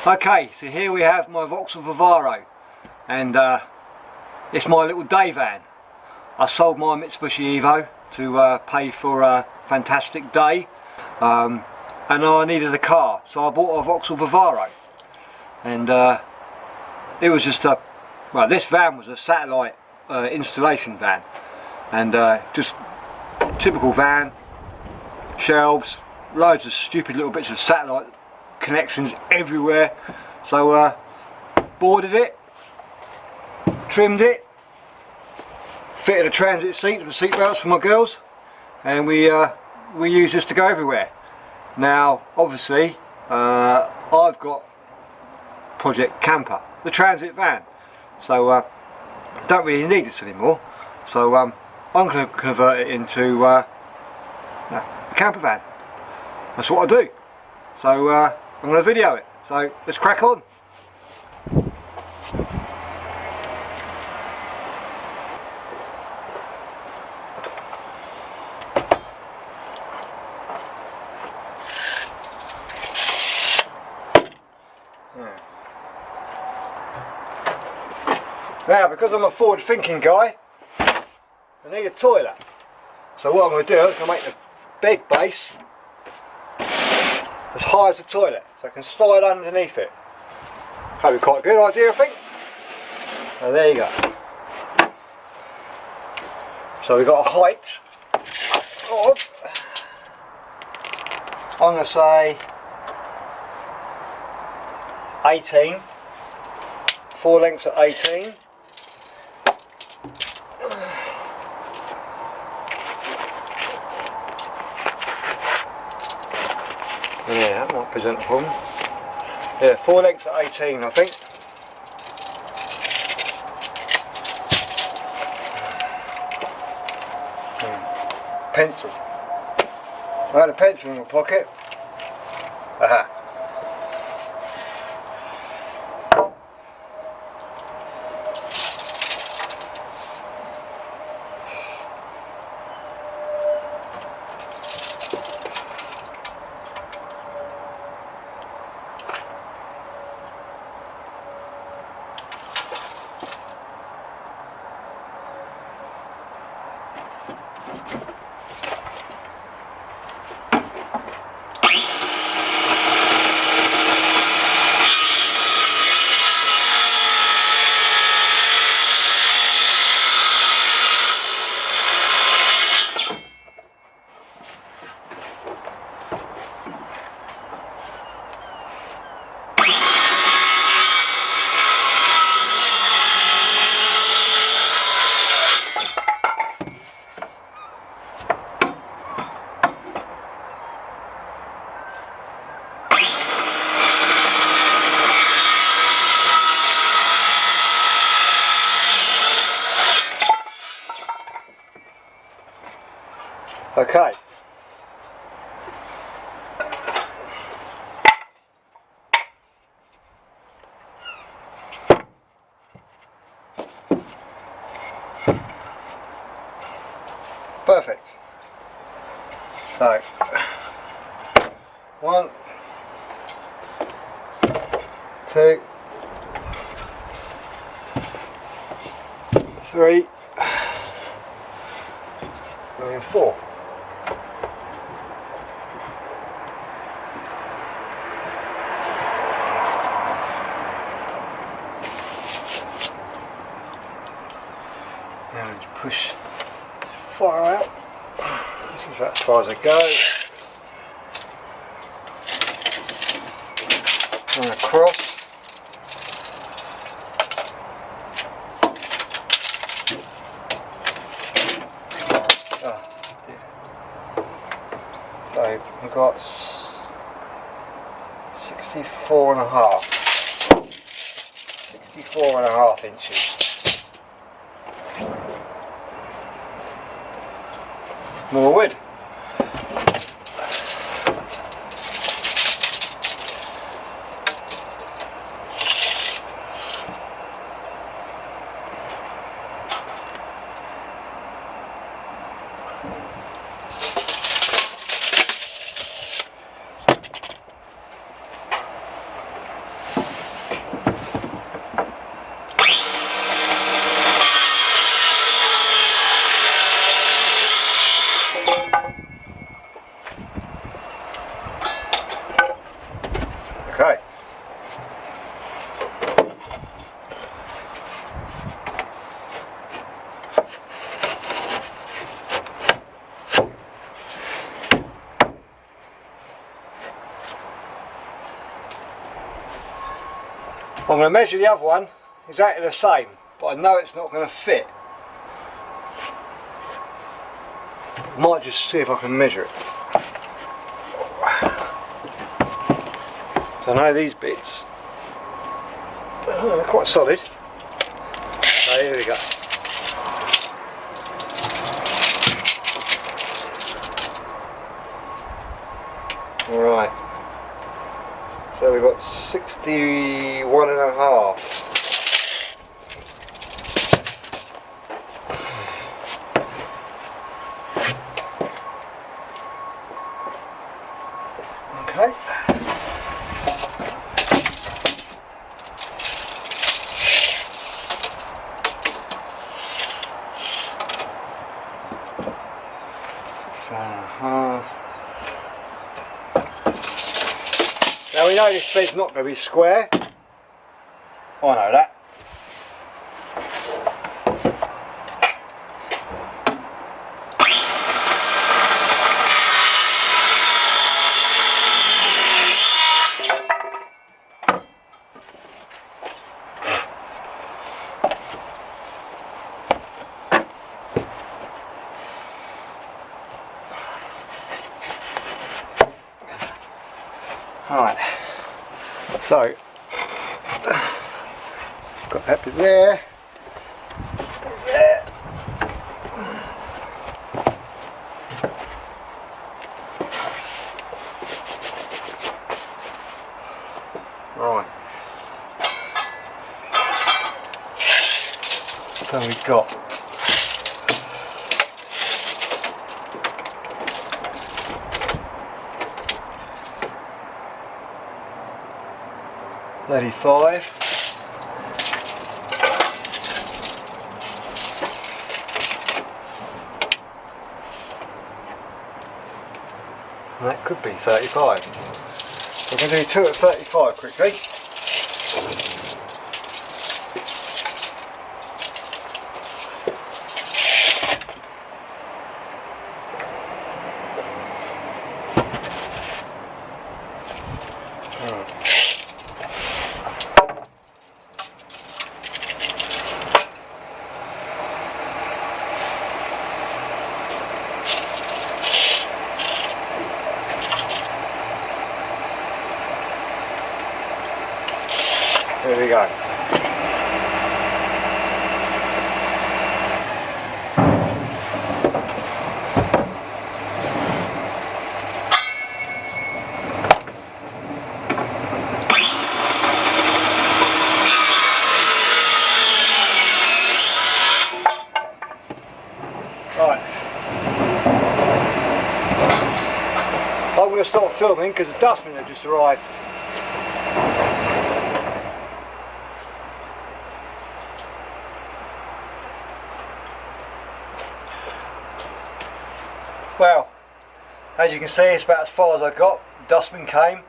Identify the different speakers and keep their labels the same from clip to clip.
Speaker 1: Okay, so here we have my Vauxhall Vivaro, and it's my little day van. I sold my Mitsubishi Evo to pay for a fantastic day, and I needed a car, so I bought a Vauxhall Vivaro. And it was just well, this van was a satellite installation van, and just typical van, shelves, loads of stupid little bits of satellite connections everywhere. So boarded it, trimmed it, fitted a transit seat with seat belts for my girls, and we use this to go everywhere. Now obviously I've got projectcamper, the transit van, so don't really need this anymore, so I'm going to convert it into a camper van. That's what I do. So I'm going to video it, so let's crack on. Now, because I'm a forward thinking guy, I need a toilet. So what I'm going to do is I'm going to make the bed base as high as the toilet, so I can slide underneath it. That'd be quite a good idea, I think. So there you go. So we've got a height of, I'm going to say 18, 4 lengths at 18. Yeah, that might present a problem. Yeah, 4 lengths at 18, I think. Pencil. I had a pencil in my pocket. Aha. Okay. Perfect. So, 1, 2, 3, and 4. Now let's push far out. This is about as far as I go. And across. Oh, dear. So we've got 64.5 inches. More wood. I'm going to measure the other one exactly the same, but I know it's not going to fit. Might just see if I can measure it. So I know these bits, they're quite solid. So here we go. Alright, so we've got 61 and a half. Okay. Now we know this bed's not going to be square. I know that. Alright, so got that bit there, right, so we've got 35. And that could be 35. We're going to do two at 35 quickly. There we go. Right. I'm going to stop filming because the dustbin had just arrived. Well, as you can see, it's about as far as I got. The dustbin came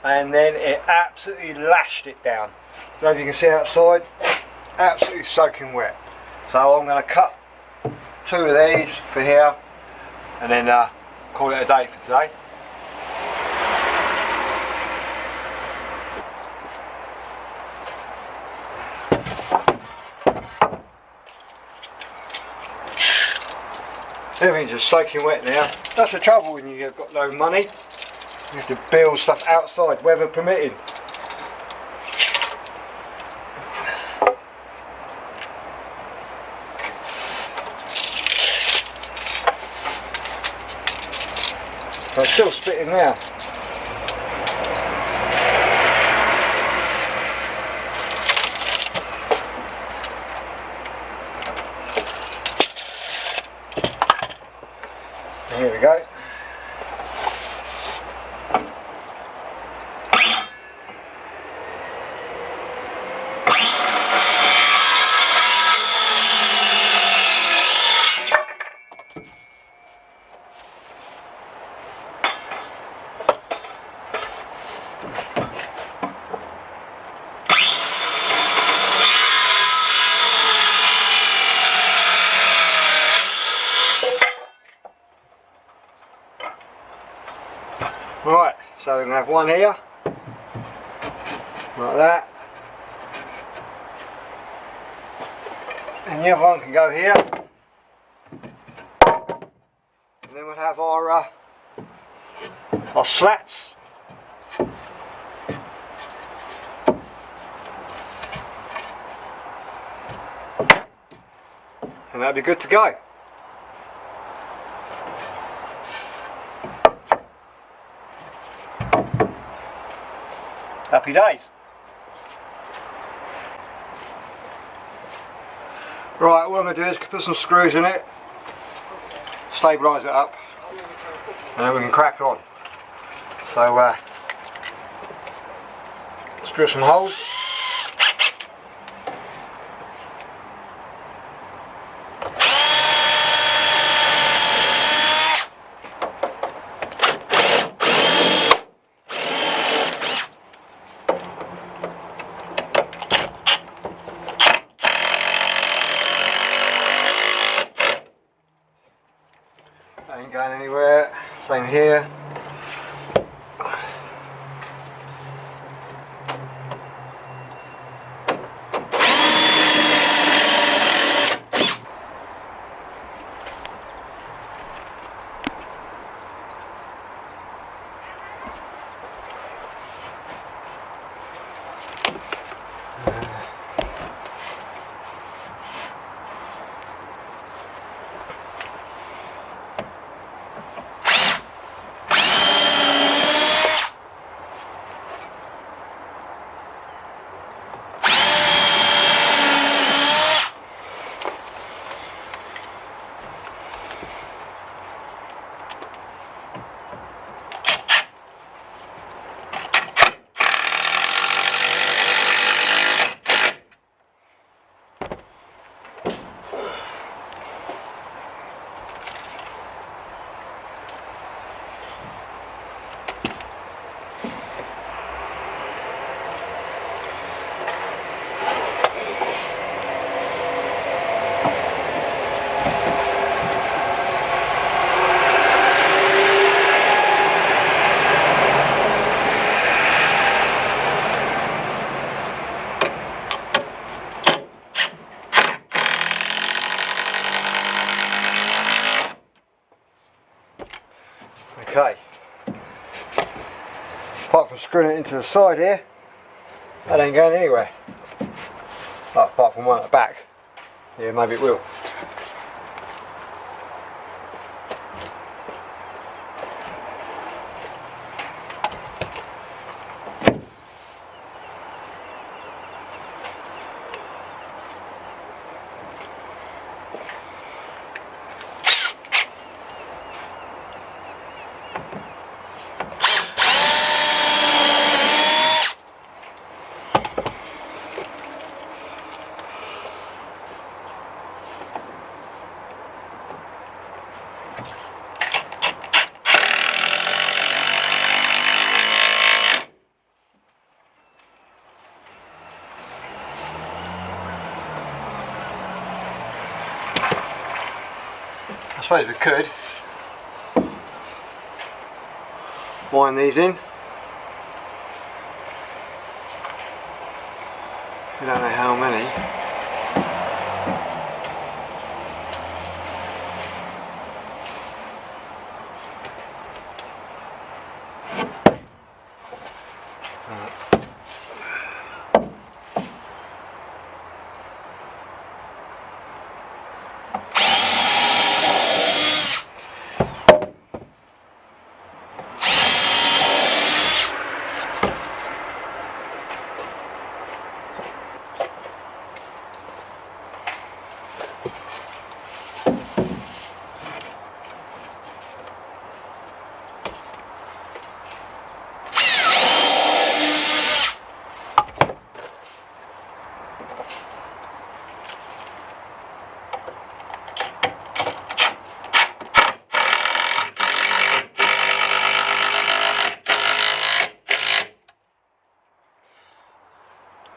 Speaker 1: and then it absolutely lashed it down. So as you can see outside, absolutely soaking wet. So I'm going to cut two of these for here and then call it a day for today. Everything's just soaking wet now. That's the trouble when you've got no money. You have to build stuff outside, weather permitting. So it's still spitting now. Here we go. Right, so we're going to have one here, like that, And the other one can go here. And then we'll have our slats. And that'll be good to go. Happy days. Right, what I'm going to do is put some screws in it, stabilise it up, and then we can crack on. So, let's drill some holes. Ain't going anywhere. Same here. Okay, apart from screwing it into the side here, that ain't going anywhere. Oh, apart from one at the back. Yeah, maybe it will. I suppose we could wind these in. We don't know how many.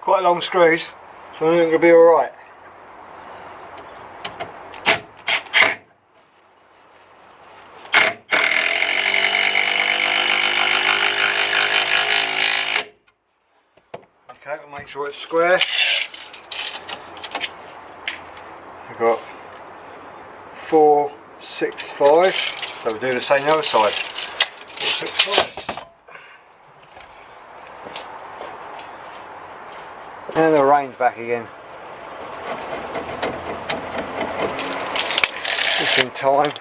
Speaker 1: Quite long screws, so I think it'll be alright. Okay, we'll make sure it's square. got 465, so we'll do the same the other side. 465. And the rain's back again. Just in time.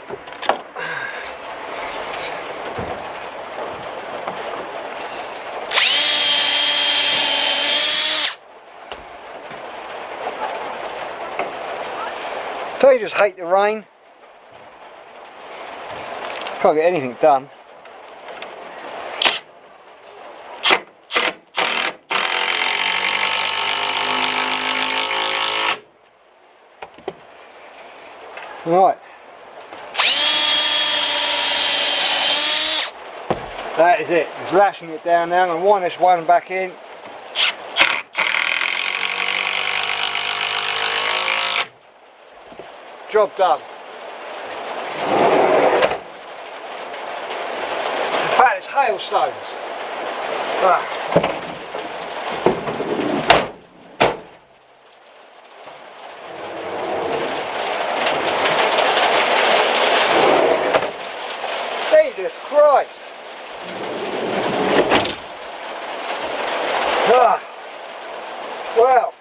Speaker 1: So you just hate the rain. Can't get anything done. Right. That is it. It's lashing it down now. I'm going to wind this one back in. Job done. In fact, it's hailstones. Jesus Christ. Well.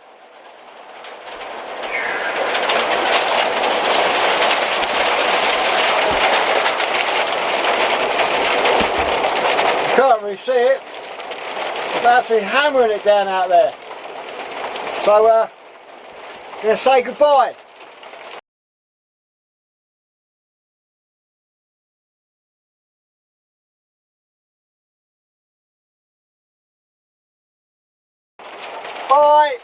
Speaker 1: Can't really see it. I'm actually hammering it down out there. So, I'm going to say goodbye. Bye.